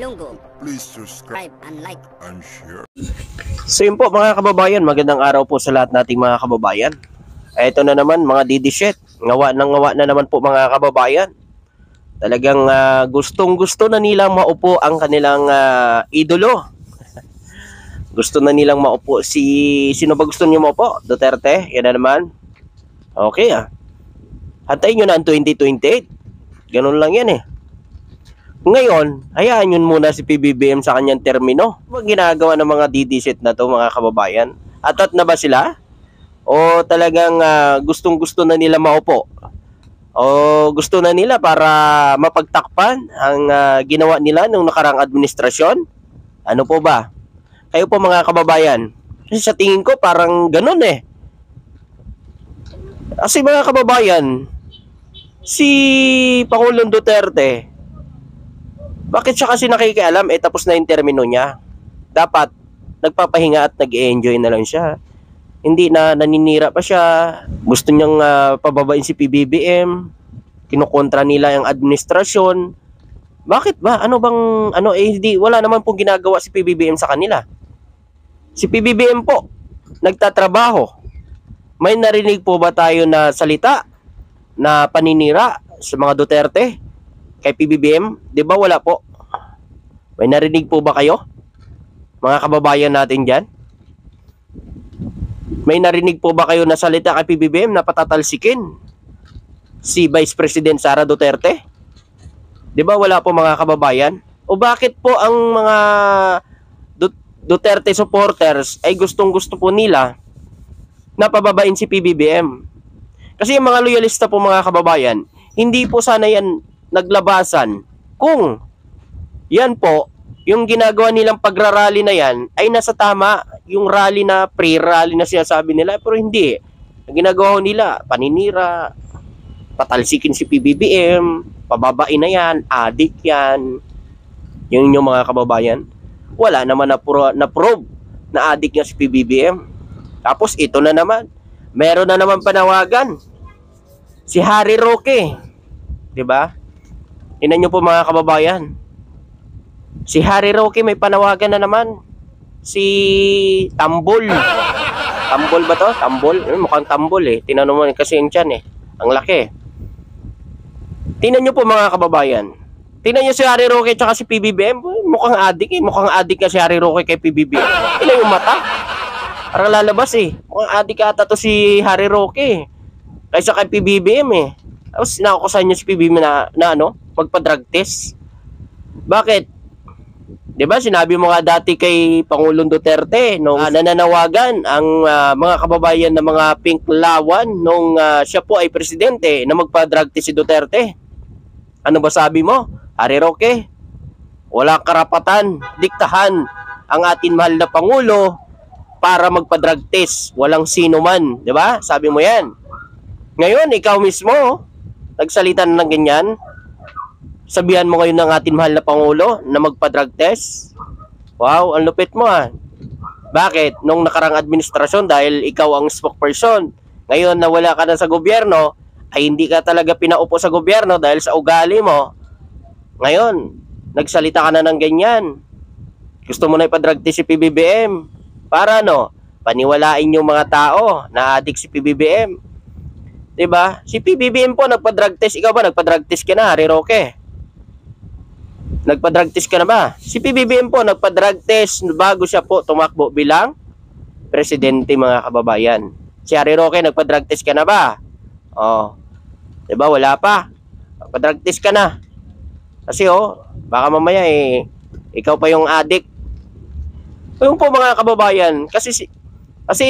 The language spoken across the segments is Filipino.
Ilonggo. Please subscribe And like. and share. So yun po mga kababayan, magandang araw po sa lahat nating mga kababayan. Ito na naman mga didishit, ngawa na naman po mga kababayan. Talagang gustong gusto na nilang maupo ang kanilang idolo. Gusto na nilang maupo sino ba gusto niyo maupo? Duterte, yan na naman. Okay Hantayin nyo na ang 2028. Ganun lang yan Ngayon, hayaan yun muna si PBBM sa kanyang termino. Ano ginagawa ng mga didisit na to mga kababayan? Atat na ba sila? O talagang gustong-gusto na nila maupo? O gusto na nila para mapagtakpan ang ginawa nila nung nakarang administrasyon? Ano po ba? Kayo po mga kababayan. Kasi sa tingin ko parang ganun Kasi mga kababayan, si Pangulong Duterte, bakit siya kasi nakikialam? Tapos na yung termino niya. Dapat nagpapahinga at nag-enjoy na lang siya. Hindi na naninira pa siya. Gusto niyang pababain si PBBM. Kinukontra nila yung administrasyon. Bakit ba? Hindi, wala naman pong ginagawa si PBBM sa kanila. Si PBBM po, nagtatrabaho. May narinig po ba tayo na salita na paninira sa mga Duterte kay PBBM? Di ba wala po? May narinig po ba kayo? Mga kababayan natin dyan? May narinig po ba kayo na salita kay PBBM na patatalsikin si Vice President Sara Duterte? Di ba wala po mga kababayan? O bakit po ang mga Duterte supporters ay gustong-gusto po nila na pababain si PBBM? Kasi yung mga loyalista po mga kababayan, hindi po sana yan naglabasan kung yan po, yung ginagawa nilang pagrarally na yan ay nasa tama, yung rally na pre-rally na sinasabi nila, pero hindi. Ang ginagawa nila, paninira, patalsikin si PBBM, pababain na yan, adik yan. Yung mga kababayan, wala naman na-prove na adik niya si PBBM. Tapos ito na naman, meron na naman panawagan si Harry Roque, 'di ba? Tingnan niyo po mga kababayan. Si Harry Roque may panawagan na naman. Si Tambol. Tambol ba 'to? Tambol? Mukhang tambol Tinanong mo kasi yung tiyan Ang laki. Tingnan niyo po mga kababayan. Tingnan niyo si Harry Roque at si PBBM. Mukhang adik Mukhang adik na si Harry Roque kay PBBM. Tingnan yung mata. Parang lalabas Mukhang adik ata to si Harry Roque kaysa kay PBBM Tapos nakukusahan niya si PBBM na magpa-drug test. Bakit? 'Di ba sinabi mo nga dati kay Pangulong Duterte nung nananawagan ang mga kababayan ng mga pink lawan nung siya po ay presidente na magpa-drug test si Duterte. Ano ba sabi mo? Harry Roque, wala karapatan diktahan ang ating mahal na Pangulo para magpa-drug test. Walang sino man, 'di ba? Sabi mo 'yan. Ngayon, ikaw mismo, nagsalita na ng ganyan. Sabihan mo ngayon ng ating mahal na Pangulo na magpa-drug test. Wow, ang lupit mo Bakit? Nung nakarang administrasyon, dahil ikaw ang spokesperson, ngayon na wala ka na sa gobyerno, ay hindi ka talaga pinaupo sa gobyerno dahil sa ugali mo. Ngayon, nagsalita ka na ng ganyan. Gusto mo na ipa-drug test si PBBM. Para paniwalain yung mga tao na adik si PBBM. Diba? Si PBBM po nagpa-drug test. Ikaw ba nagpa-drug test ka na, Harry Roque? Nagpa-drug test ka na ba? Si PBBM po nagpa-drug test bago siya po tumakbo bilang presidente mga kababayan. Si Harry Roque nagpa-drug test ka na ba? Diba? Wala pa. Nagpa-drug test ka na. Kasi baka mamaya ikaw pa yung adik. Yung po mga kababayan, kasi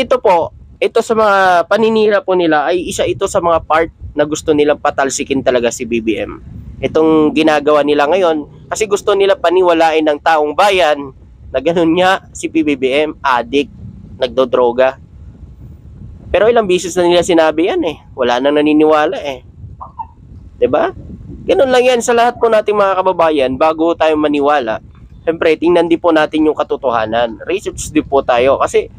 ito po, ito sa mga paninira po nila ay isa ito sa mga part na gusto nilang patalsikin talaga si BBM. Itong ginagawa nila ngayon kasi gusto nila paniwalain ng taong bayan na ganun niya si PBBM, adik, nagdodroga. Pero ilang beses na nila sinabi yan Wala nang naniniwala 'Di ba? Ganun lang yan sa lahat po nating mga kababayan bago tayo maniwala. Siyempre, tingnan din po natin yung katotohanan. Research din po tayo kasi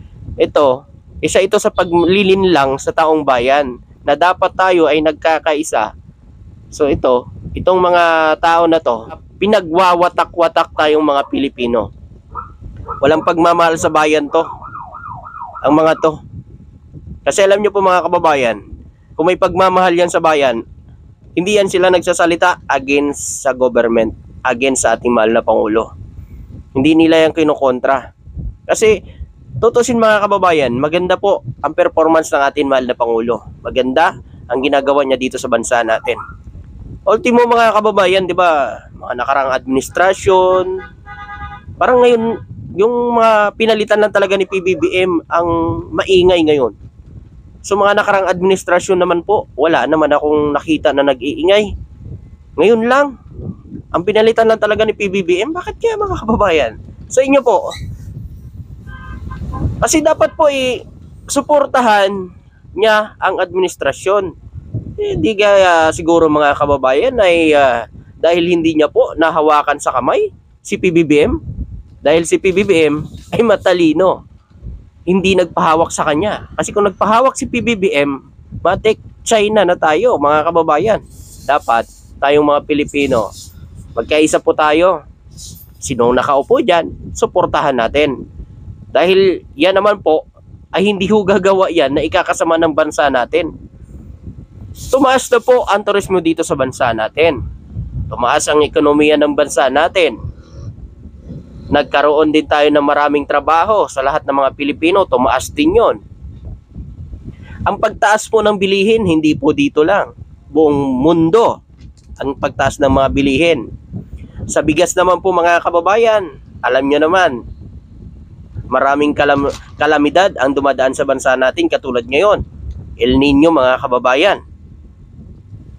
isa ito sa paglilinlang sa taong bayan na dapat tayo ay nagkakaisa. So itong mga tao na to, pinagwawatak-watak tayong mga Pilipino. Walang pagmamahal sa bayan to, ang mga to. Kasi alam nyo po mga kababayan, kung may pagmamahal yan sa bayan, hindi yan sila nagsasalita against sa government, against sa ating mahal na Pangulo. Hindi nila yan kinukontra. Kasi, tutusin mga kababayan, maganda po ang performance ng ating mahal na Pangulo. Maganda ang ginagawa niya dito sa bansa natin. Ultimo mga kababayan, di ba, mga nakarang administrasyon, parang ngayon, yung mga pinalitan lang talaga ni PBBM ang maingay ngayon. So mga nakarang administrasyon naman po, wala naman akong nakita na nag-iingay. Ngayon lang, ang pinalitan lang talaga ni PBBM, bakit kaya mga kababayan? Sa inyo po. Kasi dapat po suportahan niya ang administrasyon. Hindi kaya siguro mga kababayan ay dahil hindi niya po nahawakan sa kamay si PBBM. Dahil si PBBM ay matalino. Hindi nagpahawak sa kanya. Kasi kung nagpahawak si PBBM, matik China na tayo mga kababayan. Dapat tayong mga Pilipino, magkaisa po tayo. Sinong nakaupo dyan, suportahan natin. Dahil yan naman po ay hindi ho gagawa yan na ikakasama ng bansa natin. Tumaas na po ang turismo dito sa bansa natin. Tumaas ang ekonomiya ng bansa natin. Nagkaroon din tayo ng maraming trabaho sa lahat ng mga Pilipino. Tumaas din yon. Ang pagtaas po ng bilihin, hindi po dito lang. Buong mundo ang pagtaas ng mga bilihin. Sa bigas naman po mga kababayan, alam nyo naman, maraming kalamidad ang dumadaan sa bansa natin katulad ngayon. El Nino mga kababayan.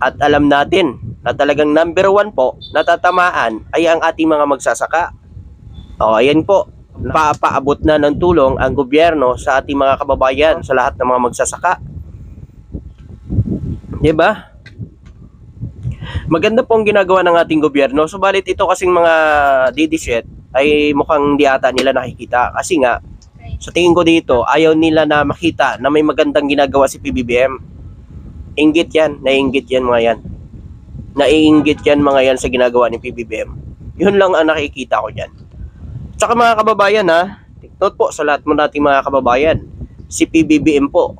At alam natin na talagang number 1 po natatamaan ay ang ating mga magsasaka. O ayan po, papaabot na ng tulong ang gobyerno sa ating mga kababayan, sa lahat ng mga magsasaka. Diba? Maganda po ang ginagawa ng ating gobyerno. Subalit ito kasing mga DD-set ay mukhang hindi ata nila nakikita. Kasi nga, sa tingin ko dito, ayaw nila na makita na may magandang ginagawa si PBBM. Inggit yan, naiinggit yan mga yan. Naiinggit yan mga yan sa ginagawa ni PBBM. Yun lang ang nakikita ko dyan. Tsaka mga kababayan ha, note po sa lahat mo nating mga kababayan, si PBBM po,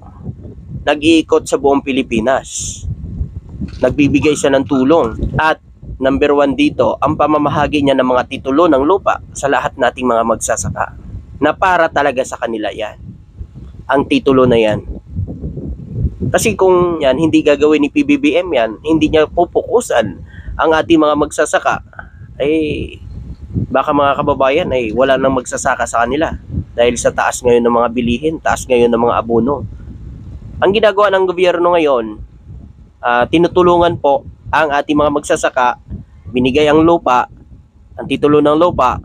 nag-iikot sa buong Pilipinas. Nagbibigay siya ng tulong. At number 1 dito, ang pamamahagi niya ng mga titulo ng lupa sa lahat nating mga magsasaka. Na para talaga sa kanila yan. Ang titulo na yan. Kasi kung yan, hindi gagawin ni PBBM yan, hindi niya pupukusan ang ating mga magsasaka, ay baka mga kababayan ay wala nang magsasaka sa kanila. Dahil sa taas ngayon ng mga bilihin, taas ngayon ng mga abono. Ang ginagawa ng gobyerno ngayon, tinutulungan po ang ating mga magsasaka, binigay ang lupa, ang titulo ng lupa,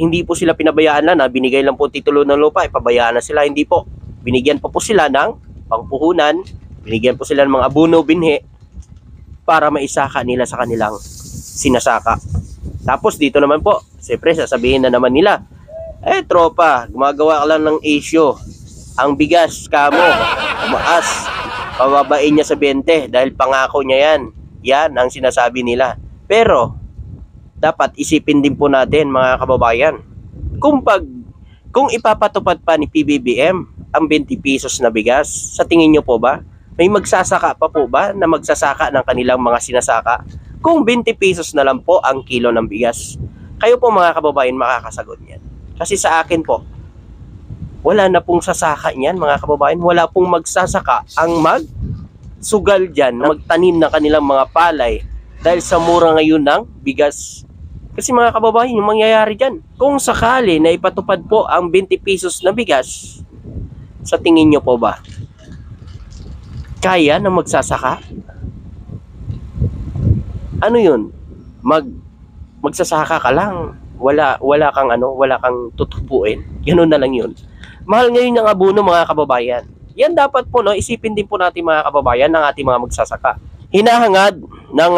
hindi po sila pinabayaan na binigay lang po titulo ng lupa, ipabayaan na sila, hindi po. Binigyan pa po sila ng pangpuhunan, binigyan po sila ng mga abono, binhi, para maisaka nila sa kanilang sinasaka. Tapos dito naman po, siyempre sasabihin na naman nila, tropa, gumagawa ka lang ng issue. Ang bigas, kamo, umaas, pababain niya sa 20 dahil pangako niya yan. Yan ang sinasabi nila. Pero, dapat isipin din po natin mga kababayan, kung ipapatupad pa ni PBBM ang 20 pesos na bigas, sa tingin nyo po ba, may magsasaka pa po ba na magsasaka ng kanilang mga sinasaka? Kung 20 pesos na lang po ang kilo ng bigas, kayo po mga kababayan makakasagot niyan. Kasi sa akin po, wala na pong sasaka niyan mga kababayan, wala pong magsasaka ang magsugal dyan, magtanim ng kanilang mga palay dahil sa mura ngayon ng bigas. Kasi mga kababayan, yung mangyayari dyan, kung sakali na ipatupad po ang 20 pesos na bigas, sa tingin nyo po ba, kaya na magsasaka? Ano yun? Magsasaka ka lang. Wala kang tutubuin. Ganoon na lang yun. Mahal ngayon ng abono mga kababayan. Yan dapat po, isipin din po natin mga kababayan ng ating mga magsasaka. Hinahangad ng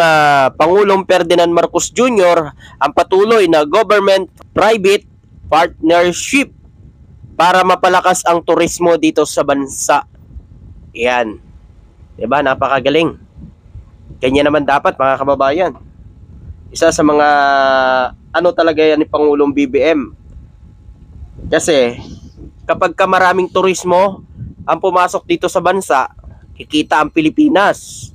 Pangulong Ferdinand Marcos Jr. ang patuloy na government-private partnership para mapalakas ang turismo dito sa bansa. Yan. Diba? Napakagaling. Kanya naman dapat mga kababayan. Isa sa mga ano talaga yan ni Pangulong BBM. Kasi kapag ka maraming turismo ang pumasok dito sa bansa, kikita ang Pilipinas.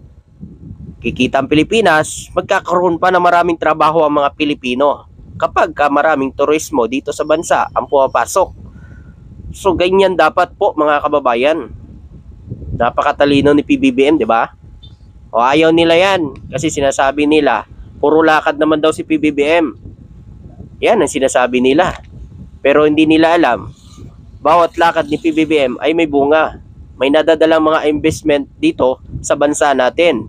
Kikita ang Pilipinas, magkakaroon pa ng maraming trabaho ang mga Pilipino. Kapag ka maraming turismo dito sa bansa ang pumapasok. So ganyan dapat po mga kababayan. Napakatalino ni PBBM, di ba? O ayaw nila yan kasi sinasabi nila puro lakad naman daw si PBBM. Yan ang sinasabi nila. Pero hindi nila alam, bawat lakad ni PBBM ay may bunga. May nadadalang mga investment dito sa bansa natin.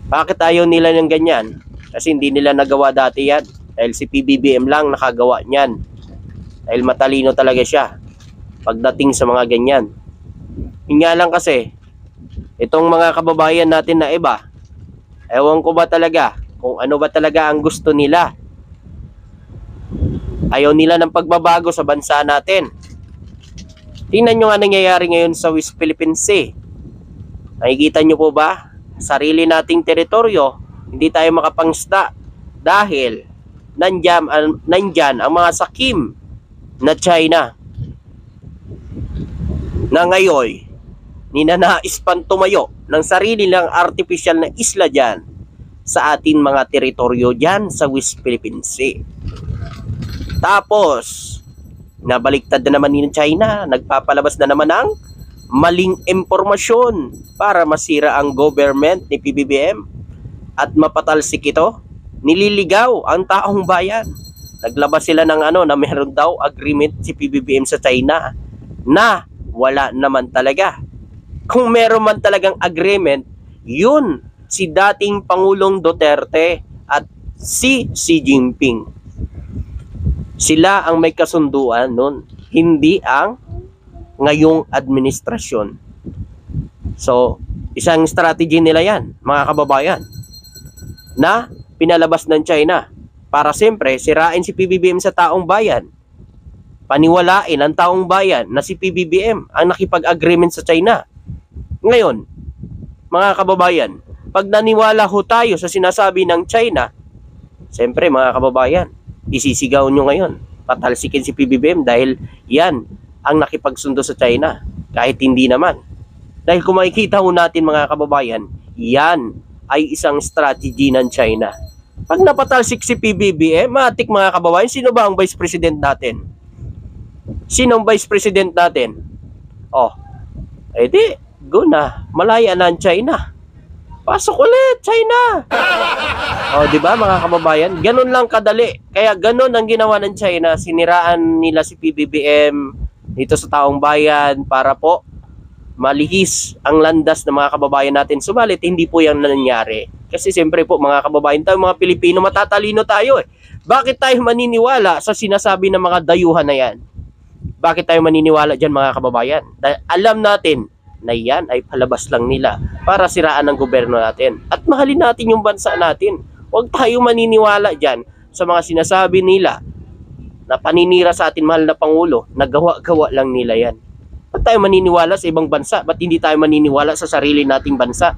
Bakit ayaw nila ng ganyan? Kasi hindi nila nagawa dati yan. Dahil si PBBM lang nakagawa niyan. Dahil matalino talaga siya pagdating sa mga ganyan. Yun nga lang kasi, itong mga kababayan natin na iba, ewan ko ba talaga kung ano ba talaga ang gusto nila. Ayaw nila ng pagbabago sa bansa natin. Tingnan nyo nga nangyayari ngayon sa West Philippine Sea. Nakikita nyo po ba? Sarili nating teritoryo, hindi tayo makapangsda dahil nandyan ang mga sakim na China na ngayon ninanais pang tumayo ng sarili lang artificial na isla dyan sa ating mga teritoryo dyan sa West Philippine Sea. Tapos nabaliktad na naman ni China, nagpapalabas na naman ng maling impormasyon para masira ang government ni PBBM at mapatalsik ito. Nililigaw ang taong bayan. Naglabas sila ng na meron daw agreement si PBBM sa China na wala naman talaga. Kung meron man talagang agreement, yun si dating Pangulong Duterte at si Xi Jinping. Sila ang may kasunduan nun, hindi ang ngayong administrasyon. So, isang strategy nila yan, mga kababayan, na pinalabas ng China para siyempre sirain si PBBM sa taong bayan. Paniwalain ang taong bayan na si PBBM ang nakipag-agreement sa China. Ngayon, mga kababayan, pag naniwala ho tayo sa sinasabi ng China, siyempre mga kababayan, isisigaw nyo ngayon, patalsikin si PBBM dahil yan ang nakipagsundo sa China, kahit hindi naman. Dahil kung makikita ho natin mga kababayan, yan ay isang strategy ng China. Pag napatalsik si PBBM, matik mga kababayan, sino ba ang Vice President natin? Sino ang Vice President natin? Oh, edi, go na, malaya na ang China. Pasok ulit, China! O, di ba mga kababayan? Ganun lang kadali. Kaya ganun ang ginawa ng China. Siniraan nila si PBBM dito sa taong bayan para po malihis ang landas ng mga kababayan natin. Subalit, hindi po yan nangyari. Kasi siyempre po mga kababayan tayo, mga Pilipino, matatalino tayo eh. Bakit tayo maniniwala sa sinasabi ng mga dayuhan na yan? Bakit tayo maniniwala dyan mga kababayan? Dahil alam natin na yan ay palabas lang nila para siraan ang gobyerno natin. At mahalin natin yung bansa natin. Huwag tayo maniniwala dyan sa mga sinasabi nila na paninira sa atin mahal na Pangulo, na gawa-gawa lang nila yan. Ba't tayo maniniwala sa ibang bansa? Ba't hindi tayo maniniwala sa sarili nating bansa?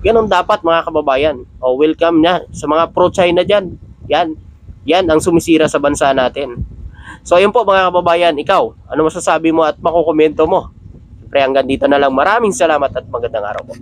Ganon dapat mga kababayan. O welcome na sa mga pro-China dyan. Yan ang sumisira sa bansa natin. So ayun po mga kababayan, ikaw, ano masasabi mo at makukomento mo? Siyempre hanggang dito na lang. Maraming salamat at magandang araw po.